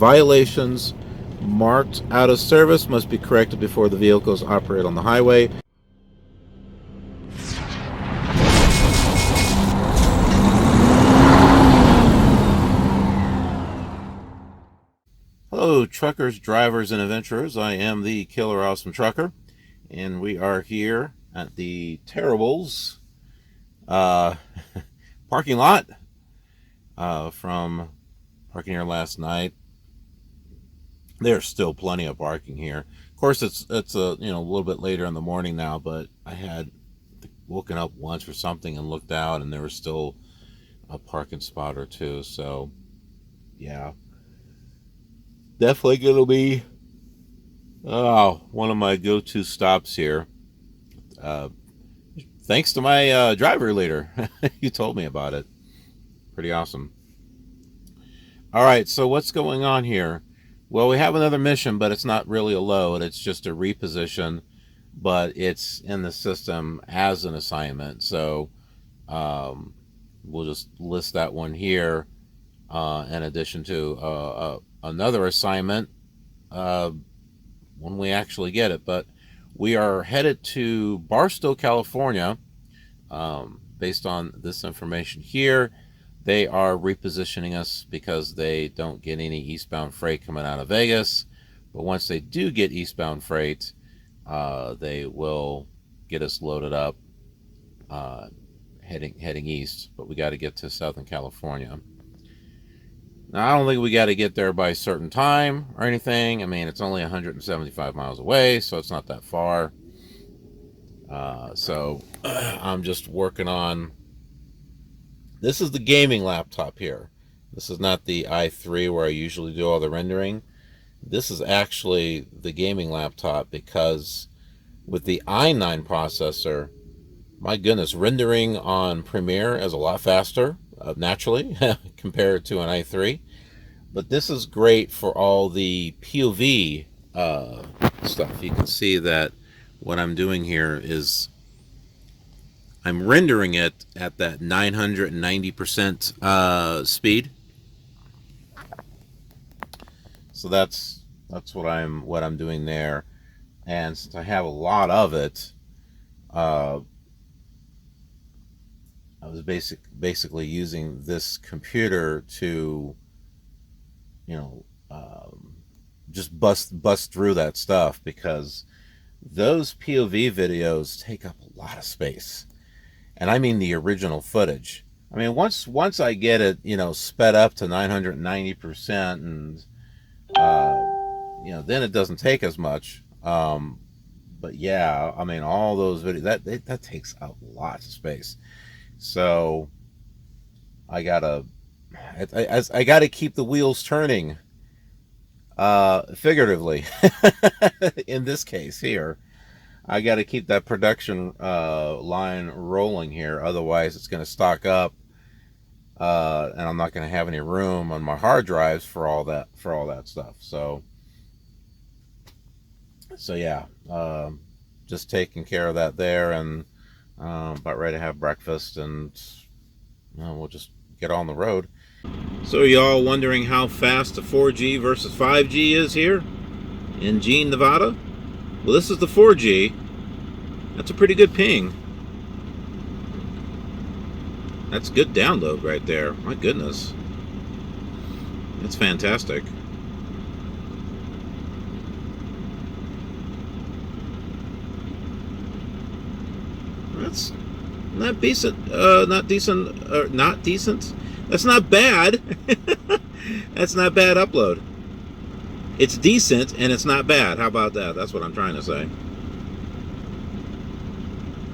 Violations marked out of service must be corrected before the vehicles operate on the highway. Hello, truckers, drivers, and adventurers. I am the KILR Awesome Trucker, and we are here at the Terribles parking lot from parking here last night. There's still plenty of parking here. Of course, it's a little bit later in the morning now, but I had woken up once or something and looked out, and there was still a parking spot or two. So, yeah, definitely gonna be one of my go-to stops here. Thanks to my driver leader, you told me about it. Pretty awesome. All right, so what's going on here? Well, we have another mission, but it's not really a load. It's just a reposition, but it's in the system as an assignment. So we'll just list that one here in addition to another assignment when we actually get it. But we are headed to Barstow, California, based on this information here. They are repositioning us because they don't get any eastbound freight coming out of Vegas. But once they do get eastbound freight, they will get us loaded up heading east. But we got to get to Southern California. Now, I don't think we got to get there by a certain time or anything. I mean, it's only 175 miles away, so it's not that far. So I'm just working on... This is the gaming laptop here. This is not the i3 where I usually do all the rendering. This is actually the gaming laptop because with the i9 processor, my goodness, rendering on Premiere is a lot faster, naturally, compared to an i3. But this is great for all the POV stuff. You can see that what I'm doing here is I'm rendering it at that 990% speed. So that's what I'm doing there. And since I have a lot of it, I was basically using this computer to, just bust through that stuff, because those POV videos take up a lot of space. And I mean the original footage. I mean, once I get it, sped up to 990%, and then it doesn't take as much. But yeah, I mean, all those videos that takes up lots of space. So I gotta keep the wheels turning, figuratively. In this case here, I got to keep that production line rolling here. Otherwise, it's going to stock up, and I'm not going to have any room on my hard drives for all that stuff. So yeah, just taking care of that there, and about ready to have breakfast, and we'll just get on the road. So y'all wondering how fast the 4G versus 5G is here in Jean, Nevada? Well, this is the 4G. That's a pretty good ping. That's good download right there. My goodness. That's fantastic. That's not decent. Not decent. That's not bad. That's not bad upload. It's decent and it's not bad. How about that? That's what I'm trying to say.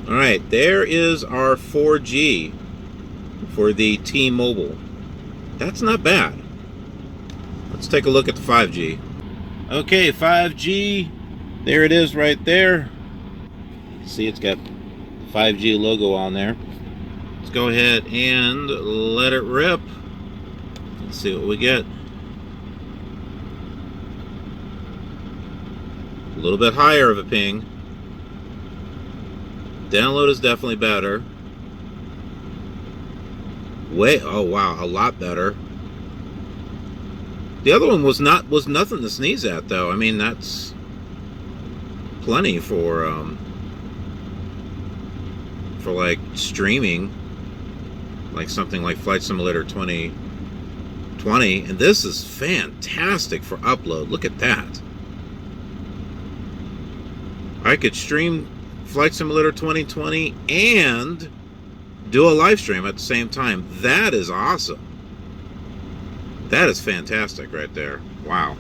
All right, there is our 4G for the T-Mobile. That's not bad. Let's take a look at the 5G. Okay, 5G. There it is right there. See, it's got the 5G logo on there. Let's go ahead and let it rip. Let's see what we get. A little bit higher of a ping. Download is definitely better. Oh wow, a lot better. The other one was nothing to sneeze at, though. I mean, that's plenty for like streaming, like something like Flight Simulator 2020, and this is fantastic for upload. Look at that. I could stream Flight Simulator 2020 and do a live stream at the same time. That is awesome. That is fantastic right there. Wow.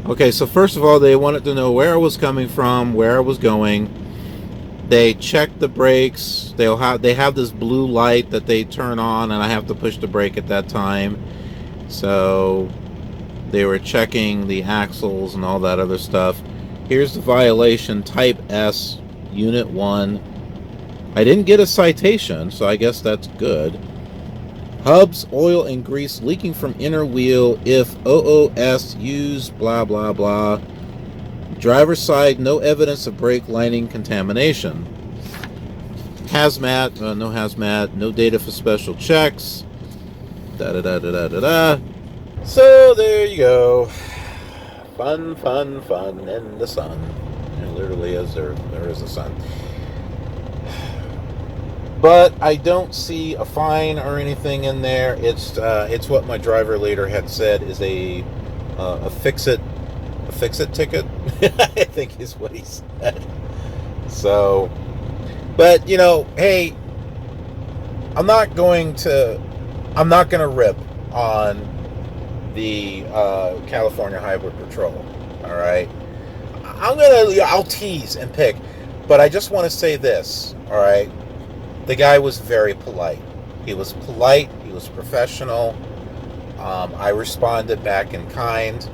Okay, so first of all, they wanted to know where I was coming from, where I was going. They check the brakes. They have this blue light that they turn on, and I have to push the brake at that time. So they were checking the axles and all that other stuff. Here's the violation, Type S, Unit 1. I didn't get a citation, so I guess that's good. Hubs, oil, and grease leaking from inner wheel if OOS used, blah, blah, blah. Driver's side, no evidence of brake lining contamination. Hazmat, no hazmat, no data for special checks. Da-da-da-da-da-da-da. So there you go. Fun, fun, fun in the sun. It literally is, there is a sun. But I don't see a fine or anything in there. It's what my driver leader had said is a fix-it ticket. I think is what he said. So, but you know, hey, I'm not going to rip on the California Highway Patrol. All right, I'll tease and pick, but I just want to say this. All right. The guy was very polite. He was polite. He was professional. I responded back in kind.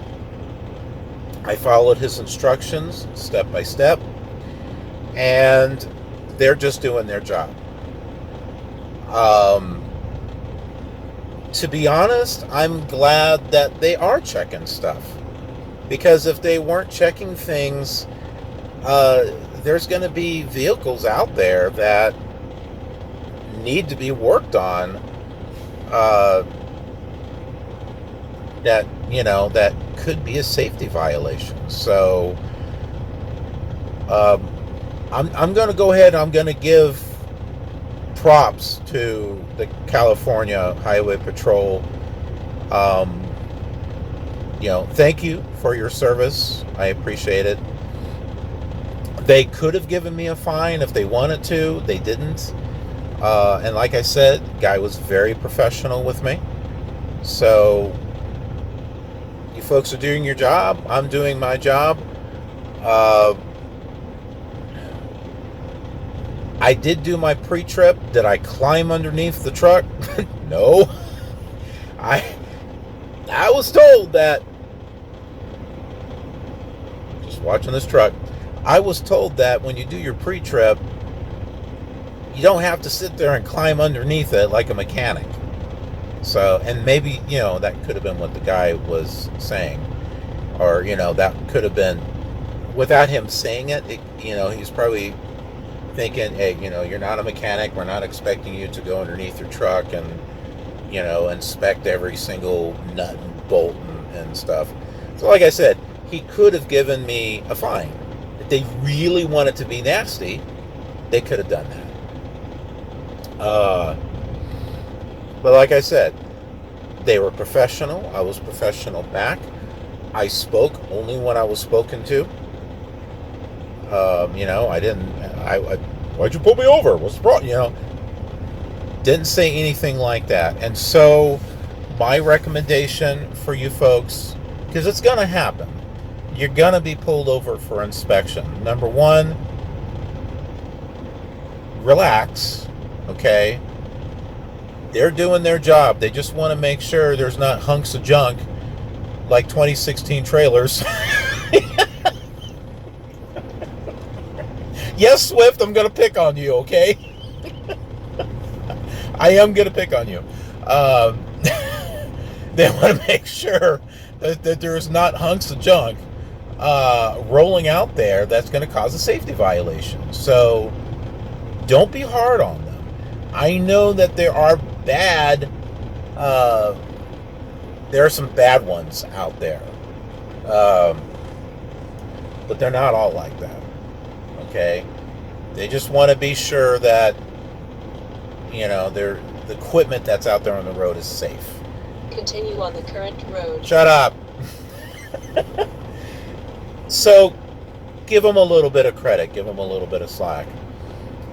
I followed his instructions step by step. And they're just doing their job. to be honest, I'm glad that they are checking stuff. Because if they weren't checking things, there's going to be vehicles out there that need to be worked on, that, that could be a safety violation. So I'm going to go ahead, I'm going to give props to the California Highway Patrol. Thank you for your service. I appreciate it. They could have given me a fine if they wanted to. They didn't. And like I said, the guy was very professional with me. So you folks are doing your job. I'm doing my job. I did do my pre-trip. Did I climb underneath the truck? No. I was told that, just watching this truck, I was told that when you do your pre-trip, you don't have to sit there and climb underneath it like a mechanic. So, and maybe, that could have been what the guy was saying. Or, that could have been, without him saying it, he's probably thinking, hey, you're not a mechanic. We're not expecting you to go underneath your truck and, inspect every single nut and bolt and stuff. So like I said, he could have given me a fine. If they really wanted to be nasty, they could have done that. But like I said, they were professional. I was professional back. I spoke only when I was spoken to. Why'd you pull me over? What's the problem? Didn't say anything like that. And so my recommendation for you folks, because it's going to happen, you're going to be pulled over for inspection. Number one, relax, okay? They're doing their job. They just want to make sure there's not hunks of junk like 2016 trailers. Yes, Swift, I'm going to pick on you, okay? I am going to pick on you. They want to make sure that there's not hunks of junk rolling out there that's going to cause a safety violation. So don't be hard on them. I know that there are some bad ones out there. But they're not all like that. Okay? They just want to be sure that, the equipment that's out there on the road is safe. Continue on the current road. Shut up. So, give them a little bit of credit. Give them a little bit of slack.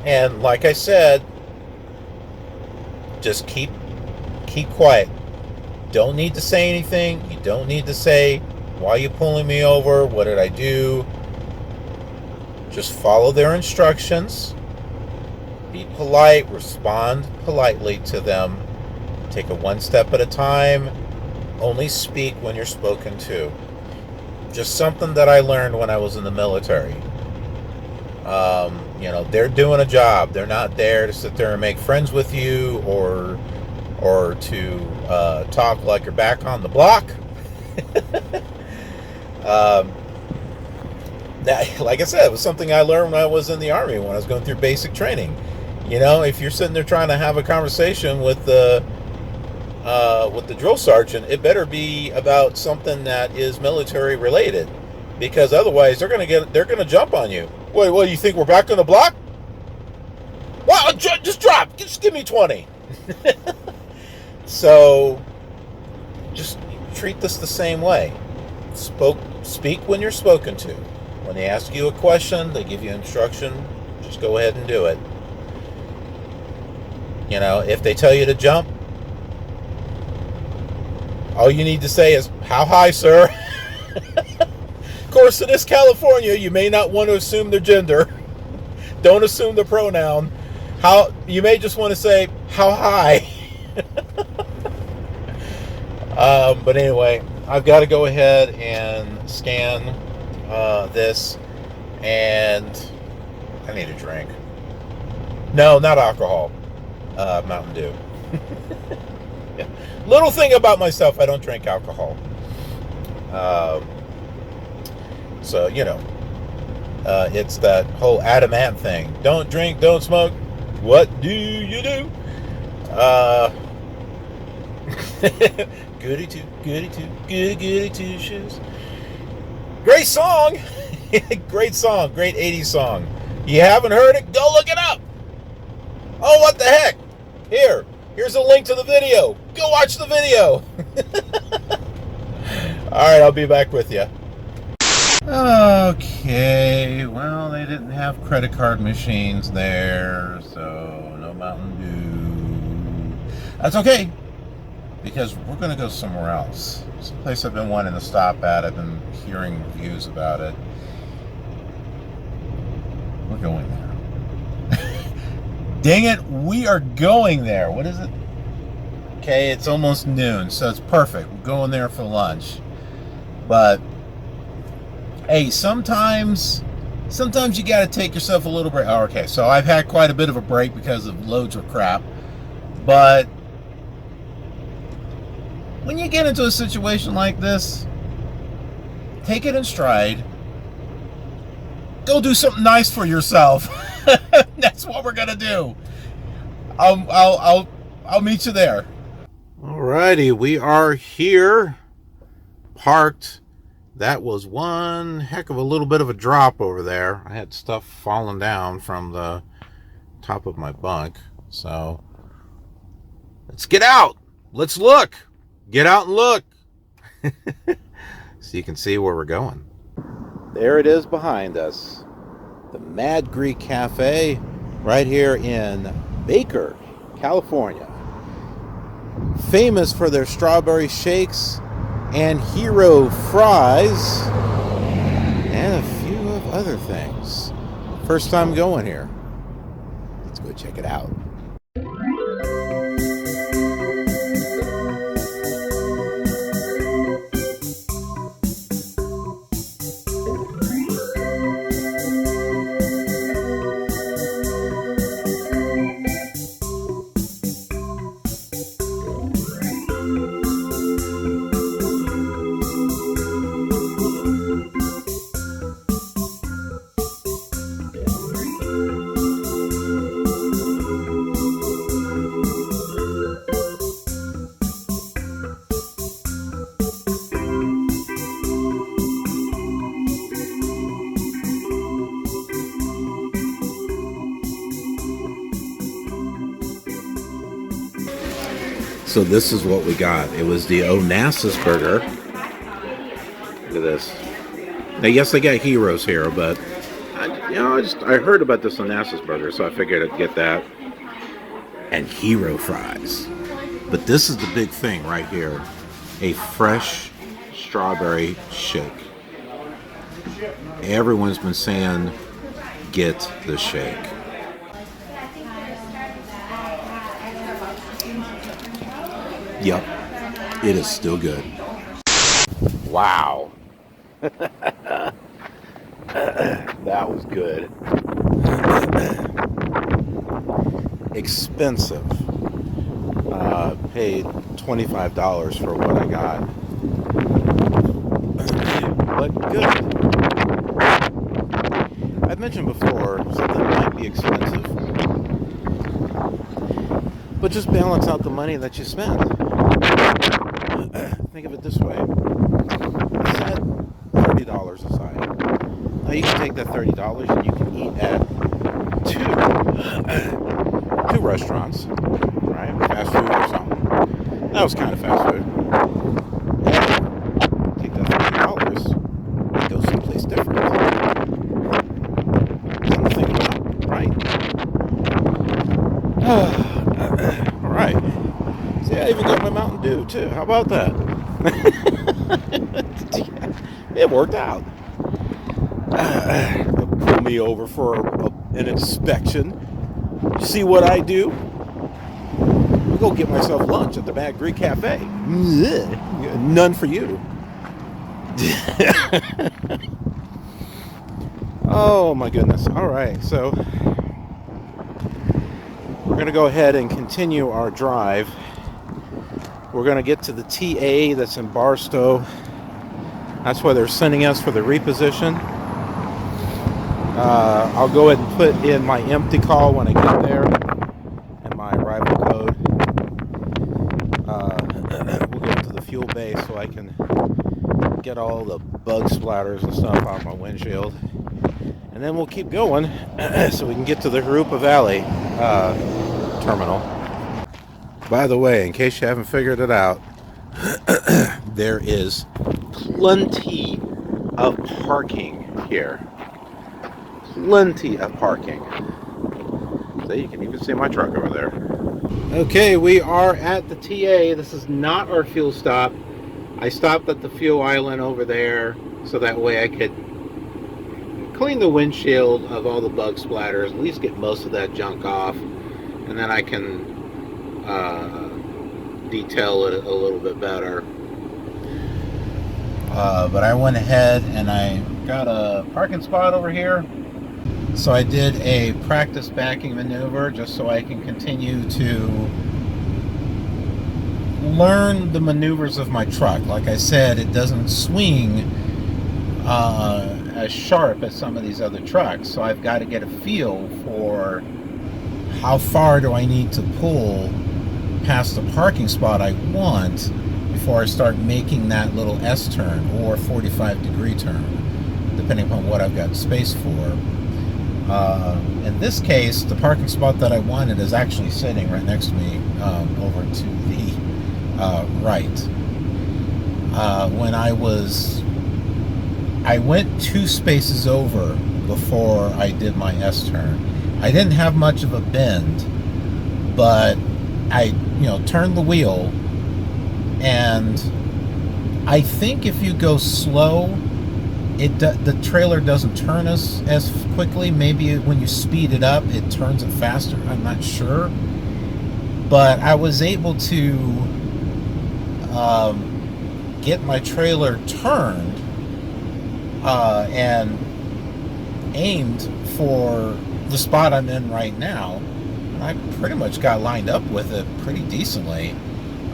And like I said, just keep quiet. Don't need to say anything. You don't need to say, why are you pulling me over? What did I do? Just follow their instructions. Be polite. Respond politely to them. Take it one step at a time. Only speak when you're spoken to. Just something that I learned when I was in the military. They're doing a job. They're not there to sit there and make friends with you or to talk like you're back on the block. Like I said, it was something I learned when I was in the Army, when I was going through basic training. If you're sitting there trying to have a conversation with the drill sergeant, it better be about something that is military related, because otherwise they're gonna jump on you. Wait, what, you think we're back on the block? Well, just drop. Just give me 20. So, just treat this the same way. Speak when you're spoken to. When they ask you a question, they give you instruction, just go ahead and do it. If they tell you to jump, all you need to say is, how high, sir? Of course, in this California, you may not want to assume their gender. Don't assume the pronoun. You may just want to say, how high? But anyway, I've got to go ahead and scan this, and I need a drink. No, not alcohol. Mountain Dew. Little thing about myself, I don't drink alcohol. So, you know, it's that whole adamant thing. Don't drink, don't smoke. What do you do? Goody two, goody two shoes. Great song. Great song. Great 80s song. You haven't heard it? Go look it up. Oh, what the heck? Here's a link to the video. Go watch the video. Alright, I'll be back with you. Okay, well, they didn't have credit card machines there, so no Mountain Dew. That's okay, because we're going to go somewhere else. It's a place I've been wanting to stop at. I've been hearing reviews about it. We're going there. Dang it, we are going there. What is it? Okay, it's almost noon, so it's perfect. We're going there for lunch. But hey, sometimes you got to take yourself a little break. Oh, okay, so I've had quite a bit of a break because of loads of crap. But when you get into a situation like this, take it in stride. Go do something nice for yourself. That's what we're gonna do. I'll meet you there. Alrighty, we are here, parked. That was one heck of a little bit of a drop over there. I had stuff falling down from the top of my bunk. So let's get out. Let's look. Get out and look. So you can see where we're going. There it is behind us. The Mad Greek Cafe right here in Baker, California. Famous for their strawberry shakes and hero fries and a few of other things. First time going here. Let's go check it out. So this is what we got. It was the Onassis burger. Look at this. Now, yes, they got heroes here, but I heard about this Onassis burger, so I figured I'd get that. And hero fries. But this is the big thing right here. A fresh strawberry shake. Everyone's been saying, get the shake. Yep, it is still good. Wow. That was good. Expensive. Paid $25 for what I got. But good. I've mentioned before, something might be expensive, but just balance out the money that you spend. Think of it this way. Set $30 aside. Now you can take that $30 and you can eat at two restaurants, right? Fast food or something. That was kind of fast food. And take that $30 and go someplace different. Something to think about, right? All right. See, I even got my Mountain Dew too. How about that? It worked out. Pull me over for an inspection. See what I do? I'll go get myself lunch at the Mad Greek Cafe. None for you. Oh my goodness. All right, so we're going to go ahead and continue our drive. We're going to get to the TA that's in Barstow. That's where they're sending us for the reposition. I'll go ahead and put in my empty call when I get there and my arrival code. We'll go into the fuel bay so I can get all the bug splatters and stuff off my windshield. And then we'll keep going so we can get to the Jurupa Valley terminal. By the way, in case you haven't figured it out, there is plenty of parking here. Plenty of parking. So you can even see my truck over there. Okay, we are at the TA. This is not our fuel stop. I stopped at the fuel island over there so that way I could clean the windshield of all the bug splatters, at least get most of that junk off, and then I can detail it a little bit better. But I went ahead and I got a parking spot over here. So I did a practice backing maneuver just so I can continue to learn the maneuvers of my truck. Like I said, it doesn't swing as sharp as some of these other trucks. So I've got to get a feel for how far do I need to pull past the parking spot I want before I start making that little S turn or 45-degree turn, depending upon what I've got space for. In this case, the parking spot that I wanted is actually sitting right next to me over to the right. When I went 2 spaces over before I did my S turn. I didn't have much of a bend, but I, turned the wheel, and I think if you go slow, the trailer doesn't turn as quickly. Maybe when you speed it up, it turns it faster. I'm not sure, but I was able to get my trailer turned and aimed for the spot I'm in right now. And I pretty much got lined up with it pretty decently.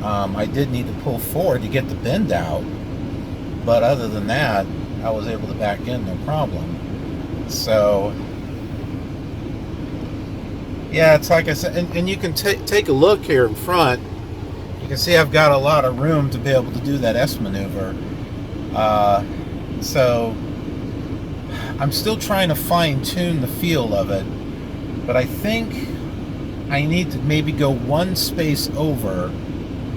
I did need to pull forward to get the bend out, but other than that, I was able to back in no problem. So yeah, it's like I said, and you can take a look here in front. You can see I've got a lot of room to be able to do that S maneuver. So I'm still trying to fine-tune the feel of it, but I think I need to maybe go 1 space over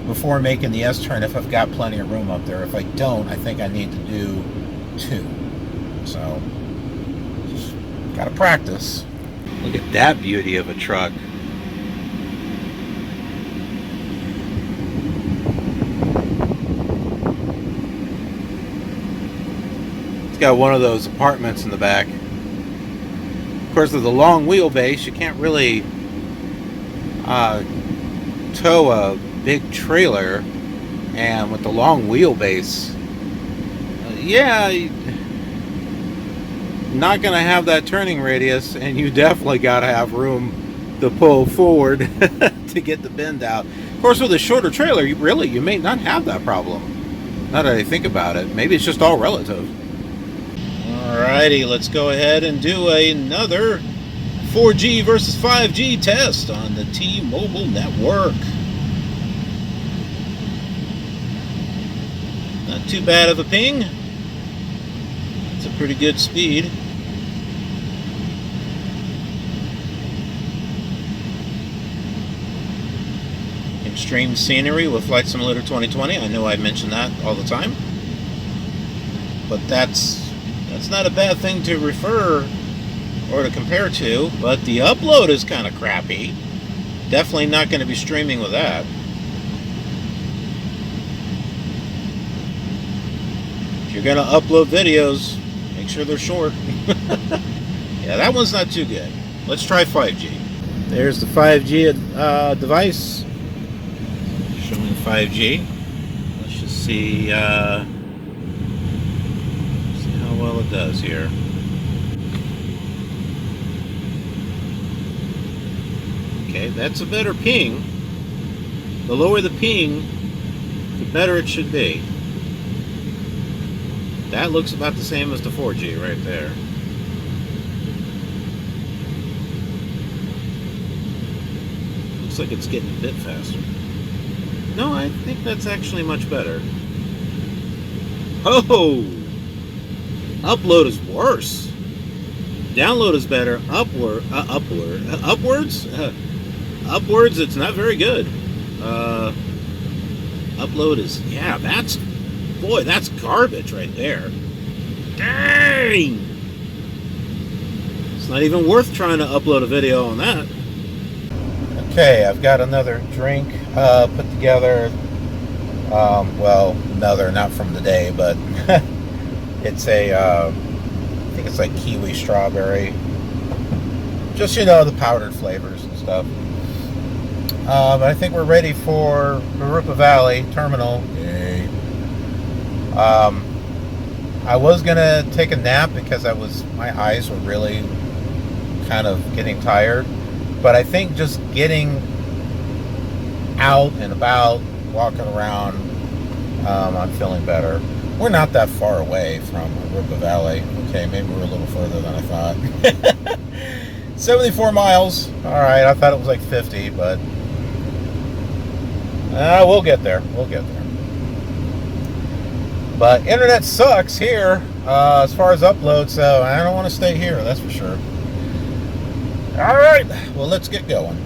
before making the S turn if I've got plenty of room up there. If I don't, I think I need to do 2. So just gotta practice. Look at that beauty of a truck. It's got one of those apartments in the back. Of course, with a long wheelbase, you can't really tow a big trailer, and with the long wheelbase, not gonna have that turning radius, and you definitely gotta have room to pull forward to get the bend out. Of course, with a shorter trailer, you may not have that problem. Now that I think about it, maybe it's just all relative. Alrighty, let's go ahead and do another 4G versus 5G test on the T-Mobile network. Not too bad of a ping. It's a pretty good speed. Extreme scenery with Flight Simulator 2020. I know I mention that all the time, but that's not a bad thing to refer or to compare to. But the upload is kind of crappy. Definitely not going to be streaming with that. If you're going to upload videos, make sure they're short. Yeah, that one's not too good. Let's try 5G. There's the 5G device showing 5G. Let's just see how well it does here. Okay, that's a better ping. The lower the ping, the better it should be. That looks about the same as the 4G right there. Looks like it's getting a bit faster. No, I think that's actually much better. Oh! Upload is worse. Download is better. Upwards? Upwards, it's not very good. Upload is, yeah, that's garbage right there. Dang! It's not even worth trying to upload a video on that. Okay, I've got another drink put together. Well, another, not from the day, but it's a, I think it's like kiwi strawberry. Just, you know, the powdered flavors and stuff. I think we're ready for Jurupa Valley Terminal. Yay. I was gonna take a nap because my eyes were really kind of getting tired. But I think just getting out and about, walking around, I'm feeling better. We're not that far away from Jurupa Valley. Okay, maybe we're a little further than I thought. 74 miles. Alright, I thought it was like 50, but we'll get there. We'll get there. But internet sucks here as far as upload, so I don't want to stay here, that's for sure. Alright, well, let's get going.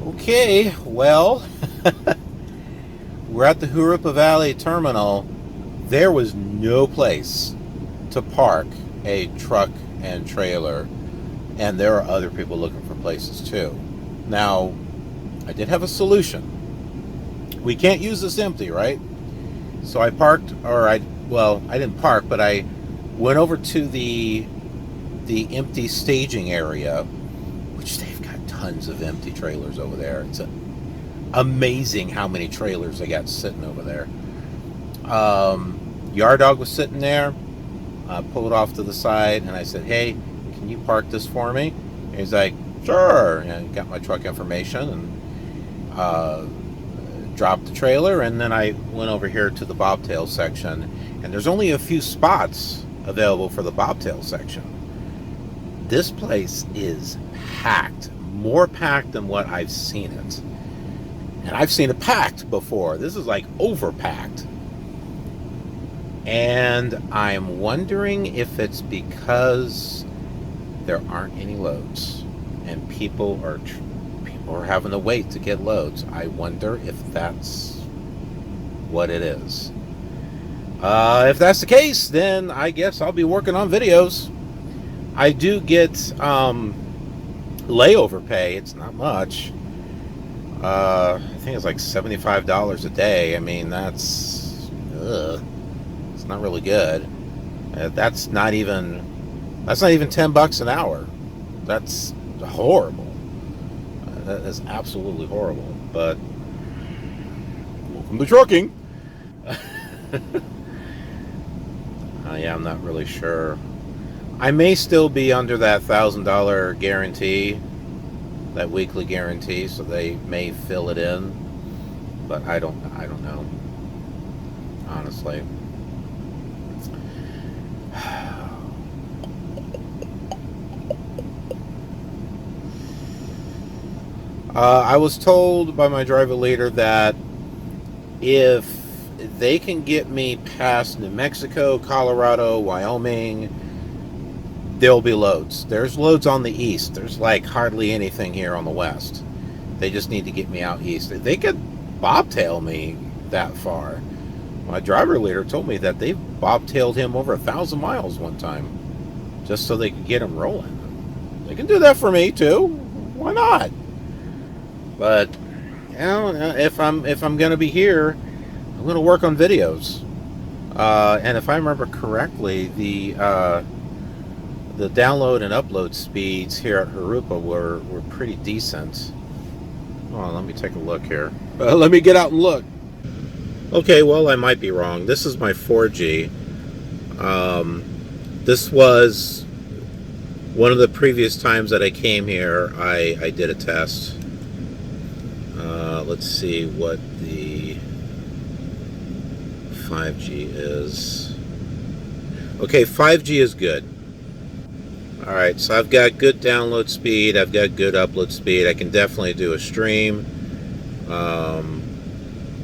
Okay, well, we're at the Jurupa Valley Terminal. There was no place to park a truck and trailer, and there are other people looking for places too. Now, I did have a solution. We can't use this empty, right? So I parked, I didn't park, but I went over to the empty staging area, which they've got tons of empty trailers over there. It's amazing how many trailers they got sitting over there. Yard dog was sitting there. I pulled off to the side and I said, "Hey, can you park this for me?" And he's like, "Sure." And got my truck information and dropped the trailer, and then I went over here to the bobtail section, and there's only a few spots available for the bobtail section. This place is packed, more packed than what I've seen it. And I've seen it packed before. This is like overpacked. And I'm wondering if it's because there aren't any loads and people are having to wait to get loads. I wonder if that's what it is. If that's the case, then I guess I'll be working on videos. I do get layover pay. It's not much. I think it's like $75 a day. I mean, it's not really good. That's not even $10 an hour. That's horrible. That is absolutely horrible. But welcome to trucking. Yeah, I'm not really sure. I may still be under that $1,000 guarantee, that weekly guarantee, so they may fill it in, but I don't know, honestly. I was told by my driver leader that if they can get me past New Mexico, Colorado, Wyoming, there'll be loads. There's loads on the east. There's like hardly anything here on the west. They just need to get me out east. They could bobtail me that far. My driver leader told me that they bobtailed him over 1,000 miles one time just so they could get him rolling. They can do that for me too. Why not? But you know, if I'm going to be here, I'm going to work on videos. And if I remember correctly, the download and upload speeds here at Jurupa were pretty decent. Hold on, let me take a look here. Let me get out and look. Okay, well, I might be wrong. This is my 4G. This was one of the previous times that I came here. I did a test. Let's see what the 5G is. Okay, 5G is good. Alright, so I've got good download speed, I've got good upload speed, I can definitely do a stream.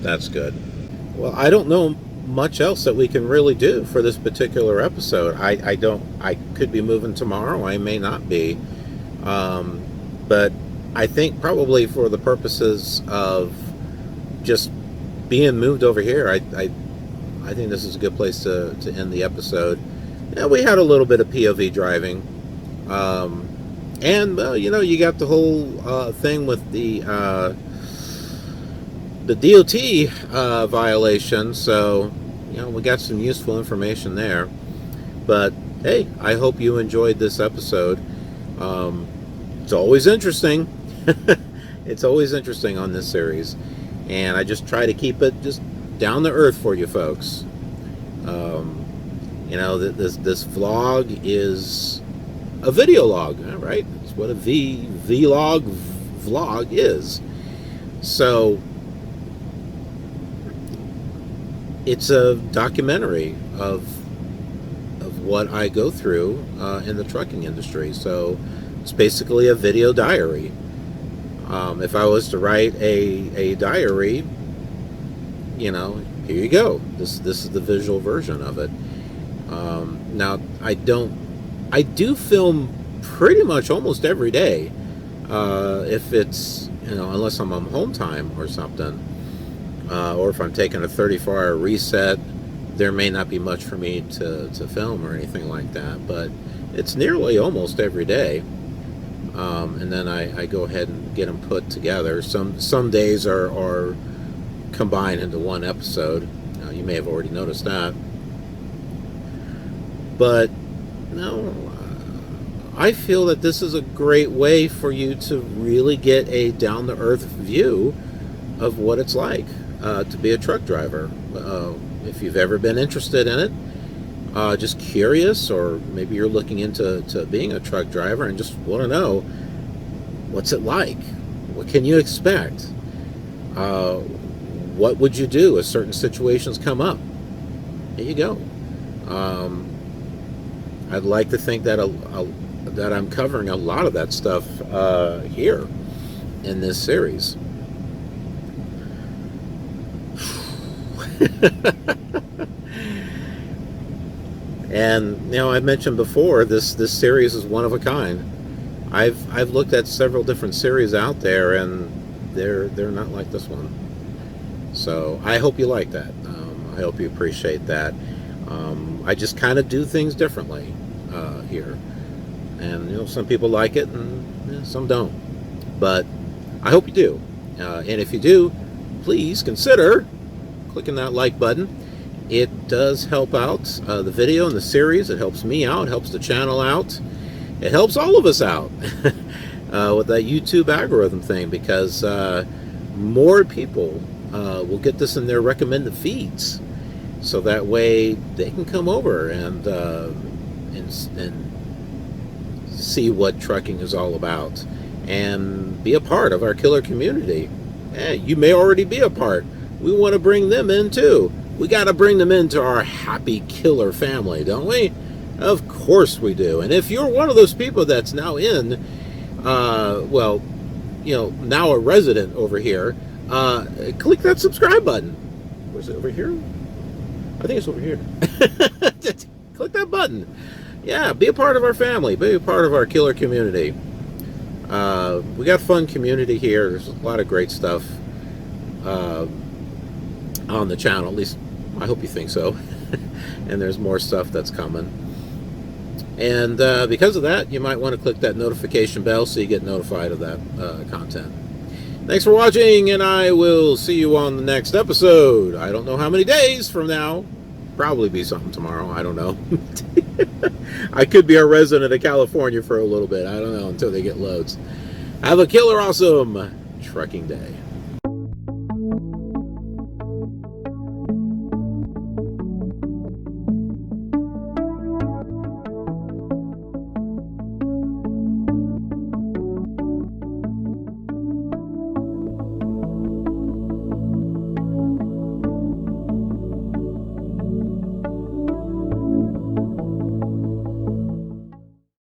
That's good. Well, I don't know much else that we can really do for this particular episode. I could be moving tomorrow, I may not be. But I think probably for the purposes of just being moved over here, I think this is a good place to end the episode. Yeah, we had a little bit of POV driving. And well, you know, you got the whole thing with the DOT violation, so you know, we got some useful information there. But hey, I hope you enjoyed this episode. It's always interesting. It's always interesting on this series, and I just try to keep it just down to earth for you folks. You know, this vlog is a video log, right? It's what a vlog is. So it's a documentary of what I go through in the trucking industry. So it's basically a video diary. If I was to write a diary, you know, here you go. This is the visual version of it. Now I do film pretty much almost every day. If it's unless I'm on home time or something, or if I'm taking a 34-hour reset, there may not be much for me to film or anything like that. But it's nearly almost every day. And then I go ahead and get them put together. Some days are combined into one episode. You may have already noticed that. But I feel that this is a great way for you to really get a down-to-earth view of what it's like to be a truck driver. If you've ever been interested in it, just curious, or maybe you're looking into being a truck driver and just want to know, what's it like? What can you expect? What would you do if certain situations come up? Here you go. I'd like to think that that I'm covering a lot of that stuff here in this series. And I mentioned before, this series is one of a kind. I've looked at several different series out there, and they're not like this one. So I hope you like that. I hope you appreciate that. I just kind of do things differently here, and some people like it, and some don't. But I hope you do. And if you do, please consider clicking that like button. It does help out the video and the series. It helps me out, helps the channel out. It helps all of us out with that YouTube algorithm thing, because more people will get this in their recommended feeds, so that way they can come over and see what trucking is all about and be a part of our KILR community. You may already be a part. We want to bring them in too. We got to bring them into our happy KILR family, don't we? Of course we do. And if you're one of those people that's now in, now a resident over here, click that subscribe button. Where's it, over here? I think it's over here. Click that button. Yeah, be a part of our family. Be a part of our KILR community. We got a fun community here. There's a lot of great stuff on the channel. At least I hope you think so. And there's more stuff that's coming. And because of that, you might want to click that notification bell so you get notified of that content. Thanks for watching, and I will see you on the next episode. I don't know how many days from now. Probably be something tomorrow. I don't know. I could be a resident of California for a little bit. I don't know, until they get loads. Have a KILR Awesome Trucking Day.